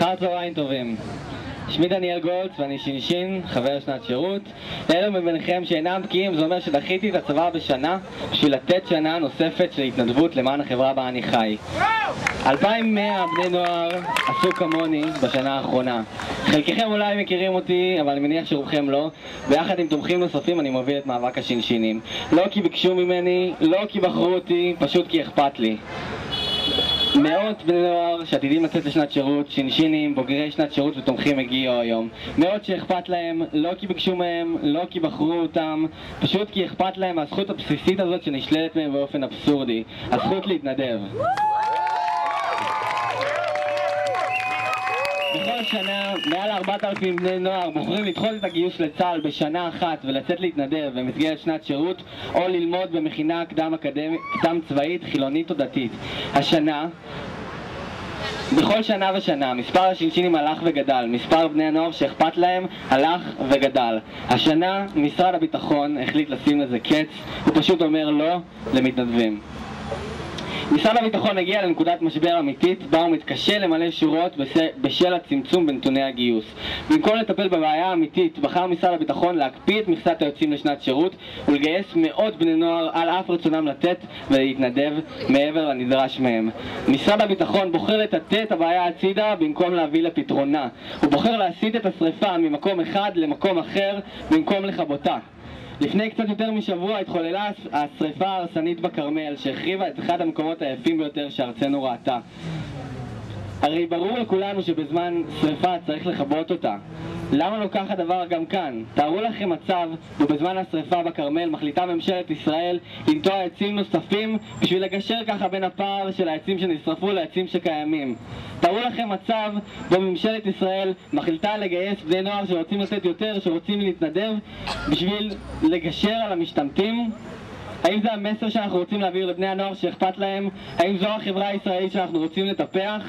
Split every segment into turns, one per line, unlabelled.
אחר צהריים טובים. שמי דניאל גולץ ואני שינשין, חבר שנת שירות. לאלו מביניכם שאינם בקיאים, זה אומר שדחיתי את הצבא בשנה בשביל לתת שנה נוספת של התנדבות למען החברה בה אני חי. 2,100 בני נוער עשו כמוני בשנה האחרונה. חלקכם אולי מכירים אותי, אבל אני מניח שרובכם לא. ביחד עם תומכים נוספים אני מוביל את מאבק השינשינים. לא כי ביקשו ממני, לא כי בחרו אותי, פשוט כי אכפת לי. מאות בני נוער שעתידים לצאת לשנת שירות, שינשינים, בוגרי שנת שירות ותומכים הגיעו היום. מאות שאכפת להם, לא כי ביקשו מהם, לא כי בחרו אותם, פשוט כי אכפת להם מהזכות הבסיסית הזאת שנשללת מהם באופן אבסורדי, הזכות להתנדב. בכל שנה, מעל 4,000 בני נוער בוחרים לדחות את הגיוס לצה"ל בשנה אחת ולצאת להתנדב במסגרת שנת שירות או ללמוד במכינה קדם צבאית, חילונית או דתית. השנה, בכל שנה ושנה, מספר השינשינים הלך וגדל, מספר בני הנוער שאכפת להם הלך וגדל. השנה, משרד הביטחון החליט לשים לזה קץ, הוא פשוט אומר לא למתנדבים. משרד הביטחון הגיע לנקודת משבר אמיתית בה הוא מתקשה למלא שורות בשל הצמצום בנתוני הגיוס. במקום לטפל בבעיה האמיתית, בחר משרד הביטחון להקפיא את מכסת היוצאים לשנת שירות ולגייס מאות בני נוער על אף רצונם לתת ולהתנדב מעבר לנדרש מהם. משרד הביטחון בוחר לטאטא את הבעיה הצידה במקום להביא לפתרונה. הוא בוחר להסיט את השריפה ממקום אחד למקום אחר במקום לכבותה. לפני קצת יותר משבוע התחוללה השריפה ההרסנית בכרמל שהחריבה את אחד המקומות היפים ביותר שארצנו ראתה. הרי ברור לכולנו שבזמן שריפה צריך לכבות אותה. למה לא ככה דבר גם כאן? תארו לכם מצב ובזמן השריפה בכרמל מחליטה ממשלת ישראל לנטוע עצים נוספים בשביל לגשר ככה בין הפער של העצים שנשרפו לעצים שקיימים. תארו לכם מצב בו ממשלת ישראל מחליטה לגייס בני נוער שרוצים לתת יותר, שרוצים להתנדב בשביל לגשר על המשתמטים. האם זה המסר שאנחנו רוצים להעביר לבני הנוער שאכפת להם? האם זו החברה הישראלית שאנחנו רוצים לטפח?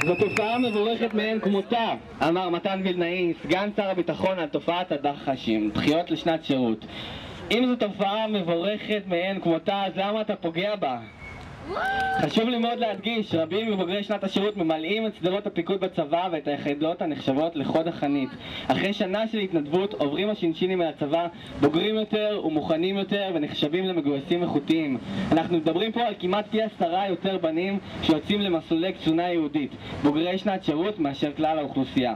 זו תופעה מבורכת מאין כמותה, אמר מתן וילנאי, סגן שר הביטחון, על תופעת הדח"שים, דחיות לשנת שירות. אם זו תופעה מבורכת מאין כמותה, אז למה אתה פוגע בה? חשוב לי מאוד להדגיש, רבים מבוגרי שנת השירות ממלאים את סדרות הפיקוד בצבא ואת היחידות הנחשבות לחוד החנית. אחרי שנה של התנדבות עוברים השינשינים מהצבא בוגרים יותר ומוכנים יותר ונחשבים למגויסים איכותיים. אנחנו מדברים פה על כמעט פי 10 יותר בנים שיוצאים למסלולי קצונה יהודית, בוגרי שנת שירות מאשר כלל האוכלוסייה.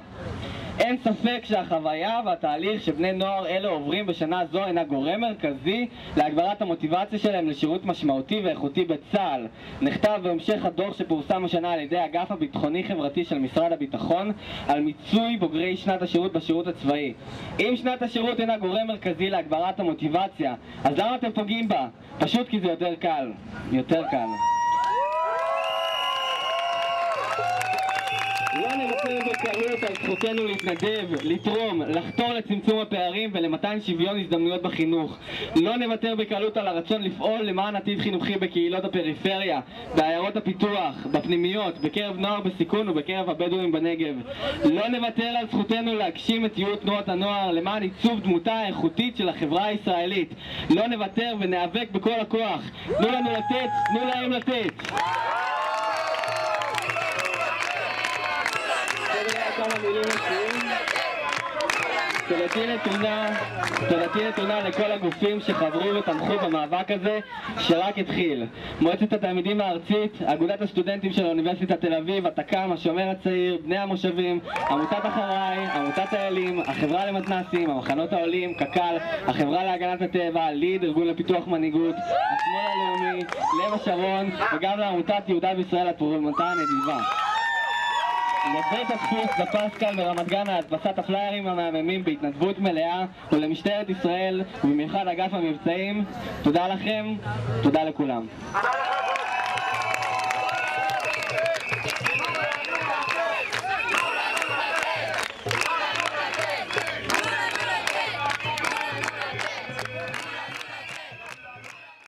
אין ספק שהחוויה והתהליך שבני נוער אלה עוברים בשנה זו אינה גורם מרכזי להגברת המוטיבציה שלהם לשירות משמעותי ואיכותי בצה"ל. נכתב בהמשך הדוח שפורסם השנה על ידי האגף הביטחוני-חברתי של משרד הביטחון על מיצוי בוגרי שנת השירות בשירות הצבאי. אם שנת השירות אינה גורם מרכזי להגברת המוטיבציה, אז למה אתם פוגעים בה? פשוט כי זה יותר קל. יותר קל. לא נוותר בקלות על זכותנו להתנדב, לתרום, לחתור לצמצום הפערים ולמתן שוויון הזדמנויות בחינוך. לא נוותר בקלות על הרצון לפעול למען עתיד חינוכי בקהילות הפריפריה, בעיירות הפיתוח, בפנימיות, בקרב נוער בסיכון ובקרב הבדואים בנגב. לא נוותר על זכותנו להגשים את ייעוד תנועות הנוער למען עיצוב דמותה האיכותית של החברה הישראלית. לא נוותר וניאבק בכל הכוח. תנו לנו לתת, תנו להם לתת. כמה מילים נשאים. תודתי נתונה לכל הגופים שחברו ותמכו במאבק הזה שרק התחיל. מועצת התלמידים הארצית, אגודת הסטודנטים של האוניברסיטת תל אביב, התק"ם, השומר הצעיר, בני המושבים, עמותת אחריי, עמותת האלים, החברה למתנ"סים, המחנות העולים, קק"ל, החברה להגנת הטבע, ליד, ארגון לפיתוח מנהיגות, השמאל הלאומי, לב השרון וגם לעמותת יהודה וישראל התרומתה הנדיבה. לבית הדפוס בפסקל ברמת גן הדפסת הפליירים המהממים בהתנדבות מלאה ולמשטרת ישראל ובמיוחד אגף המבצעים, תודה לכם, תודה לכולם.